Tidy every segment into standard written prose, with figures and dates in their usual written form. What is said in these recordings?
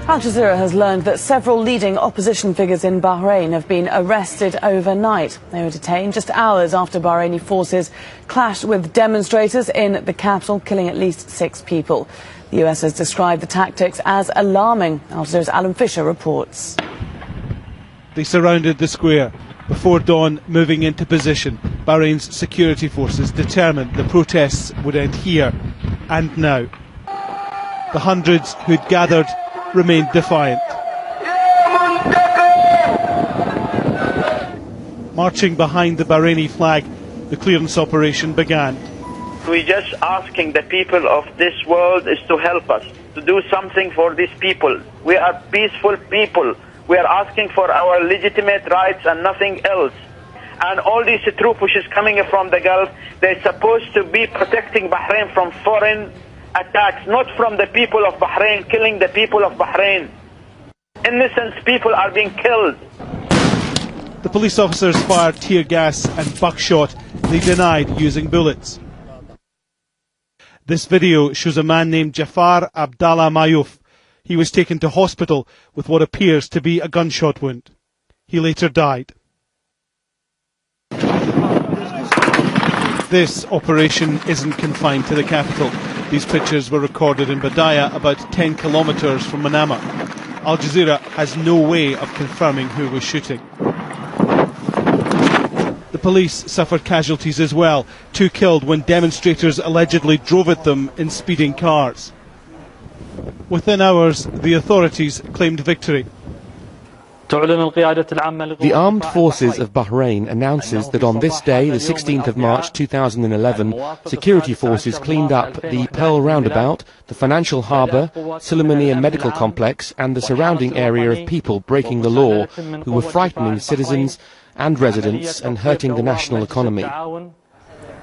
Al Jazeera has learned that several leading opposition figures in Bahrain have been arrested overnight. They were detained just hours after Bahraini forces clashed with demonstrators in the capital, killing at least 6 people. The US has described the tactics as alarming. Al Jazeera's Alan Fisher reports. They surrounded the square. Before dawn, moving into position, Bahrain's security forces determined the protests would end here and now. The hundreds who'd gathered remained defiant. Marching behind the Bahraini flag, the clearance operation began. We're just asking the people of this world is to help us, to do something for these people. We are peaceful people. We are asking for our legitimate rights and nothing else. And all these troops which is coming from the Gulf, they're supposed to be protecting Bahrain from foreign attacks, not from the people of Bahrain, killing the people of Bahrain. Innocent people are being killed. The police officers fired tear gas and buckshot. They denied using bullets. This video shows a man named Jafar Abdallah Mayuf. He was taken to hospital with what appears to be a gunshot wound. He later died. This operation isn't confined to the capital. These pictures were recorded in Badaya, about 10 kilometres from Manama. Al Jazeera has no way of confirming who was shooting. The police suffered casualties as well. 2 killed when demonstrators allegedly drove at them in speeding cars. Within hours, the authorities claimed victory. The Armed Forces of Bahrain announces that on this day, the 16th of March 2011, security forces cleaned up the Pearl Roundabout, the financial harbour, Suleimaniya medical complex and the surrounding area of people breaking the law who were frightening citizens and residents and hurting the national economy.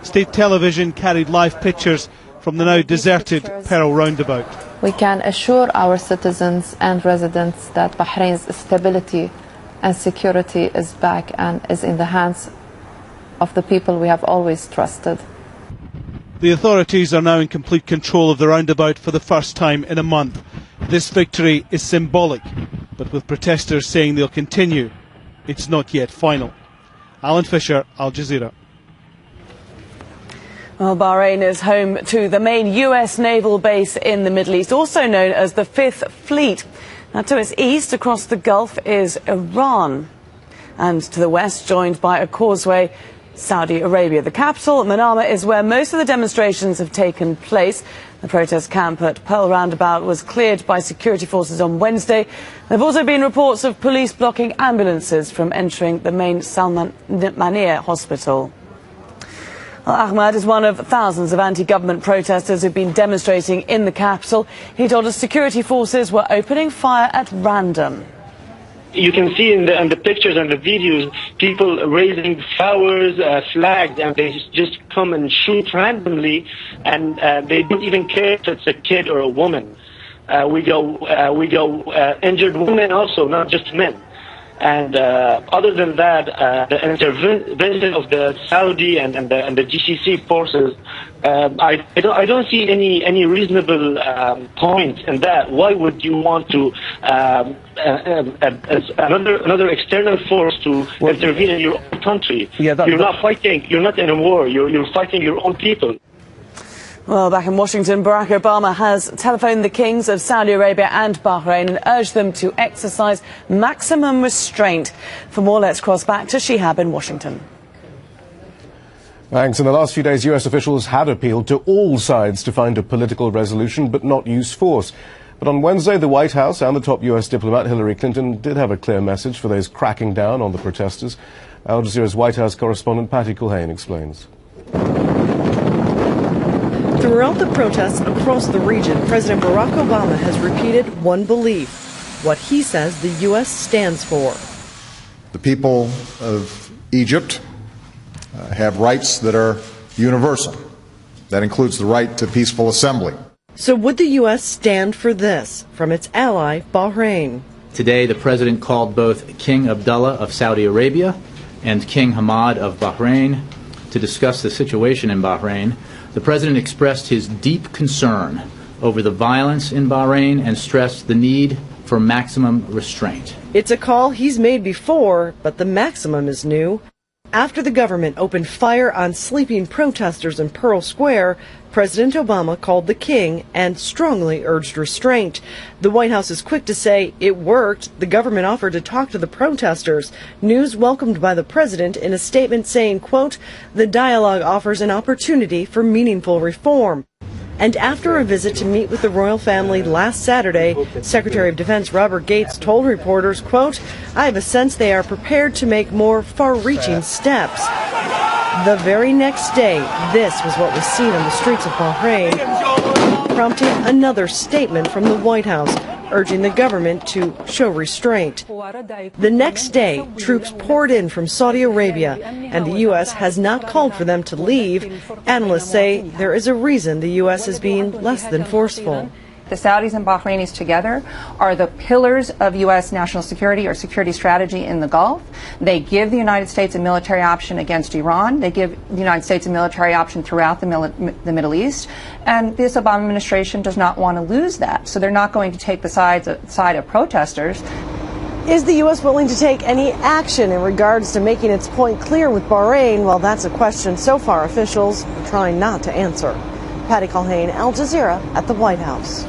State television carried live pictures from the now deserted Pearl Roundabout. We can assure our citizens and residents that Bahrain's stability and security is back and is in the hands of the people we have always trusted. The authorities are now in complete control of the roundabout for the first time in a month. This victory is symbolic, but with protesters saying they'll continue, it's not yet final. Alan Fisher, Al Jazeera. Well, Bahrain is home to the main US naval base in the Middle East, also known as the Fifth Fleet. Now, to its east, across the Gulf, is Iran. And to the west, joined by a causeway, Saudi Arabia. The capital, Manama, is where most of the demonstrations have taken place. The protest camp at Pearl Roundabout was cleared by security forces on Wednesday. There have also been reports of police blocking ambulances from entering the main Suleimaniya hospital. Well, Ahmad is one of thousands of anti-government protesters who've been demonstrating in the capital. He told us security forces were opening fire at random. You can see in the pictures and the videos, people raising flowers, flags, and they just come and shoot randomly, and they don't even care if it's a kid or a woman. We go injured women also, not just men. And other than that, the intervention of the Saudi and the GCC forces, I don't see any reasonable point in that. Why would you want to another external force to intervene in your own country? You're not fighting. You're not in a war. You're fighting your own people. Well, back in Washington, Barack Obama has telephoned the kings of Saudi Arabia and Bahrain and urged them to exercise maximum restraint. For more, let's cross back to Shihab in Washington. Thanks. In the last few days, US officials had appealed to all sides to find a political resolution but not use force. But on Wednesday, the White House and the top US diplomat, Hillary Clinton, did have a clear message for those cracking down on the protesters. Al Jazeera's White House correspondent Patty Culhane explains. Throughout the protests across the region, President Barack Obama has repeated one belief, what he says the U.S. stands for. The people of Egypt have rights that are universal. That includes the right to peaceful assembly. So would the U.S. stand for this from its ally, Bahrain? Today, the president called both King Abdullah of Saudi Arabia and King Hamad of Bahrain to discuss the situation in Bahrain. The president expressed his deep concern over the violence in Bahrain and stressed the need for maximum restraint. It's a call he's made before, but the maximum is new. After the government opened fire on sleeping protesters in Pearl Square, President Obama called the king and strongly urged restraint. The White House is quick to say it worked. The government offered to talk to the protesters. News welcomed by the president in a statement saying, quote, "The dialogue offers an opportunity for meaningful reform." And after a visit to meet with the royal family last Saturday, Secretary of Defense Robert Gates told reporters, quote, "I have a sense they are prepared to make more far-reaching steps." The very next day, this was what was seen on the streets of Bahrain, prompting another statement from the White House, urging the government to show restraint. The next day, troops poured in from Saudi Arabia, and the U.S. has not called for them to leave. Analysts say there is a reason the U.S. is being less than forceful. The Saudis and Bahrainis together are the pillars of U.S. national security or security strategy in the Gulf. They give the United States a military option against Iran. They give the United States a military option throughout the Middle East. And this Obama administration does not want to lose that. So they're not going to take the side of protesters. Is the U.S. willing to take any action in regards to making its point clear with Bahrain? Well, that's a question so far officials are trying not to answer. Patty Culhane, Al Jazeera at the White House.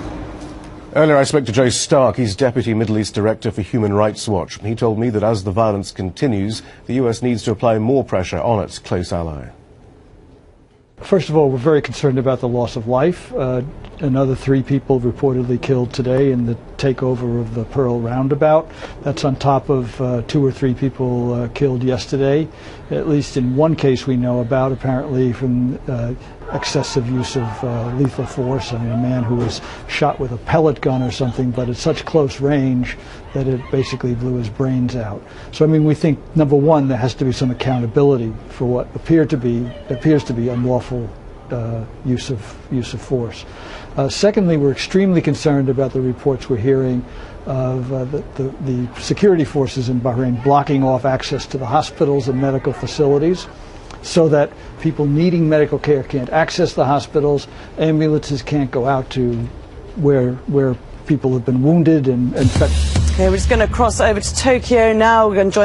Earlier I spoke to Jay Stark. He's Deputy Middle East Director for Human Rights Watch. He told me that as the violence continues, the US needs to apply more pressure on its close ally. First of all, we're very concerned about the loss of life. Another 3 people reportedly killed today in the takeover of the Pearl Roundabout. That's on top of 2 or 3 people killed yesterday, at least in one case we know about, apparently from excessive use of lethal force. I mean, a man who was shot with a pellet gun or something, but at such close range that it basically blew his brains out. So, I mean, we think, number one, there has to be some accountability for what appears to be unlawful use of force. Secondly, we're extremely concerned about the reports we're hearing of the security forces in Bahrain blocking off access to the hospitals and medical facilities, so that people needing medical care can't access the hospitals, ambulances can't go out to where people have been wounded and infected. Okay, we're just going to cross over to Tokyo now. We're going to join